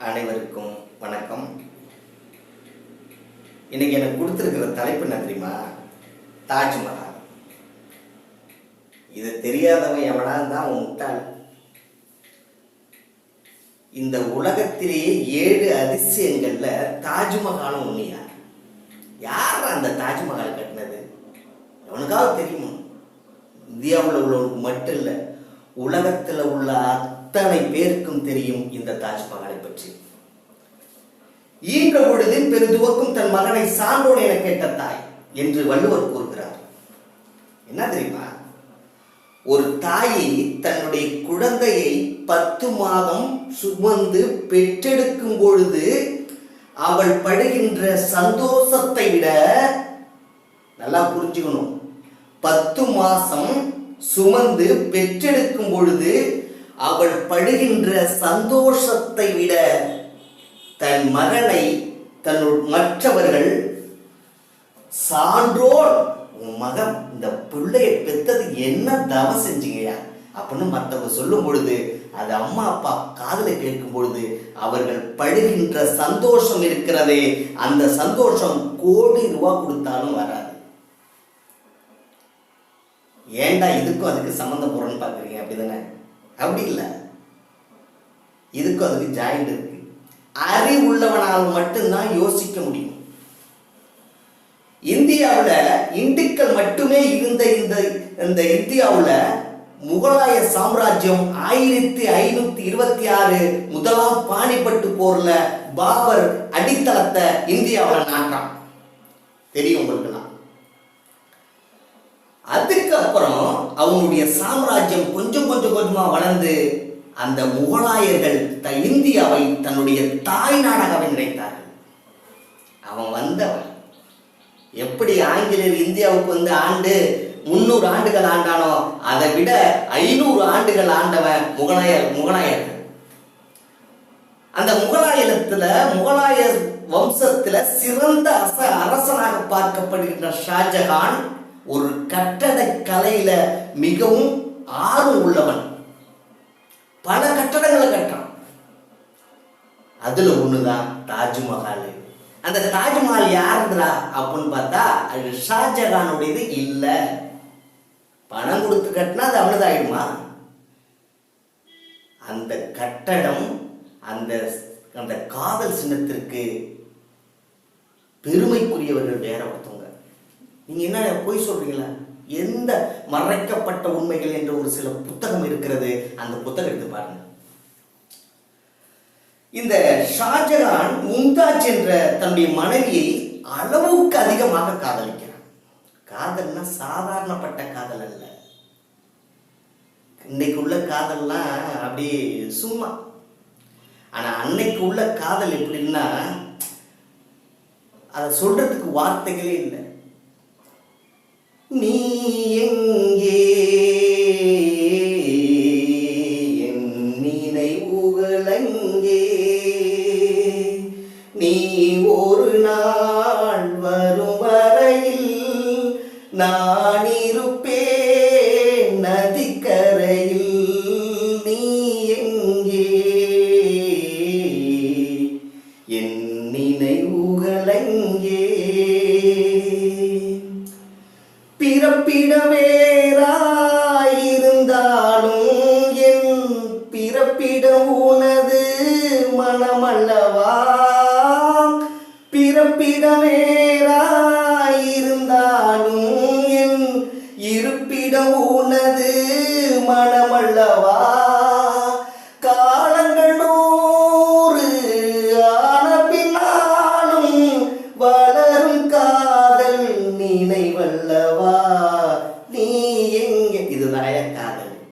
அனைவருக்கும் வணக்கம். இன்னைக்கு எனக்கு கொடுத்துருக்கிற தலைப்பு என்ன தெரியுமா? தாஜ்மஹால். இது தெரியாதவன் எவனா தான் முட்டாள். இந்த உலகத்திலேயே 7 அதிசயங்கள்ல தாஜ்மஹாலும் ஒண்ணியா? யார் அந்த தாஜ்மஹால் கட்டினது? எவனுக்காவது தெரியுமா? இந்தியாவில் உள்ளவனுக்கு மட்டும் இல்லை, உலகத்தில் உள்ள அத்தனை பேருக்கும் தெரியும் இந்த தாஜ்மஹாலை பற்றி. ஈன்ற பொழுதில் பெருதுவக்கும் தன் மகனை சான்றோன் என கேட்ட தாய் என்று வள்ளுவர் கூறுகிறார். என்ன தெரியுமா? ஒரு தாயை தன்னுடைய குழந்தையை 10 மாதம் சுமந்து பெற்றெடுக்கும் பொழுது அவள் படுகின்ற சந்தோஷத்தை விட, நல்லா புரிஞ்சுக்கணும், 10 மாசம் சுமந்து பெற்றெடுக்கும் பொழுது அவள் படுகின்ற சந்தோஷத்தை விட தன் மகனை மற்றவர்கள் சான்றோர், உன் மகன் இந்த பிள்ளையை பெற்றது என்ன தவம் செஞ்சீங்கயா அப்படின்னு மற்றவங்க சொல்லும் பொழுது, அது அம்மா அப்பா காதலை கேட்கும் பொழுது அவர்கள் படுகின்ற சந்தோஷம் இருக்கிறதே, அந்த சந்தோஷம் கோடி ரூபாய் கொடுத்தாலும் வராது. ஏண்டா இதுக்கும் அதுக்கு சம்மந்தம் போறோன்னு பாக்குறீங்க? அப்படிதானே? அப்படி இல்லை, இதுக்கும் அதுக்கு ஜாயிண்ட் இருக்கு. அறிவுள்ளவனால் மட்டும்தான் யோசிக்க முடியும். இந்தியாவில் இந்துக்கள் மட்டுமே இருந்த இந்த இந்தியாவில் முகலாய சாம்ராஜ்யம் 1526 முதலாம் பானிபட்டு போர்ல பாபர் அடித்தளத்தை இந்தியாவில் நாட்டான். தெரியும் உங்களுக்குலாம். அதுக்கப்புறம் அவனுடைய சாம்ராஜ்யம் கொஞ்சம் கொஞ்சமா வளர்ந்து அந்த முகலாயர்கள் இந்தியாவை தன்னுடைய தாய் நாடாகவே நினைத்தார்கள். அவன் வந்தவன் எப்படி ஆங்கிலேயர் இந்தியாவுக்கு வந்து ஆண்டு 300 ஆண்டுகள் ஆண்டானோ அதை விட 500 ஆண்டுகள் ஆண்டவன் முகலாயர்கள். அந்த முகலாய வம்சத்துல சிறந்த அரசனாக பார்க்கப்படுகின்ற ஷாஜகான் ஒரு கட்டட கலையில மிகவும் ஆர்வம் உள்ளவன். பல கட்டடங்களை கட்டான். அதுல ஒண்ணுதான் தாஜ்மஹால். அந்த தாஜ்மஹால் யாருன்றா அப்படின்னு பார்த்தா அது ஷாஜகானுடையது இல்ல. பணம் கொடுத்து கட்டினா அது அவனது ஆயிடுமா? அந்த கட்டடம் அந்த காதல் சின்னத்திற்கு பெருமைக்குரியவர்கள் வேற ஒருத்தவங்க. நீங்க என்ன போய் சொல்றீங்களா? எந்த மறைக்கப்பட்ட உண்மைகள் என்ற ஒரு சில புத்தகம் இருக்கிறது, அந்த புத்தகம் எடுத்து பாருங்க. இந்த ஷாஜகான் மும்தாஜ் என்ற தன்னுடைய மனைவியை அளவுக்கு அதிகமாக காதலிக்கிறான். காதல்னா சாதாரணப்பட்ட காதல் அல்ல. இன்னைக்கு உள்ள காதல்லாம் அப்படியே சும்மா. ஆனா அன்னைக்கு உள்ள காதல் எப்படின்னா, அதை சொல்றதுக்கு வார்த்தைகளே இல்லை. நீ எங்கே என் நினைவுகள் அங்கே, நீ ஒரு நாள் வரும் வரையில் நான் இருப்பேன் நதிக்கரையில். நீ எங்கே என் நினைவுகள் அங்கே, பிறப்பிட வேறாயிருந்தாலும் என் பிறப்பிடம் உனது மனமல்லவா. பிறப்பிட வேறாயிருந்தாலும் என் இருப்பிடம் உனது மனமல்லவா.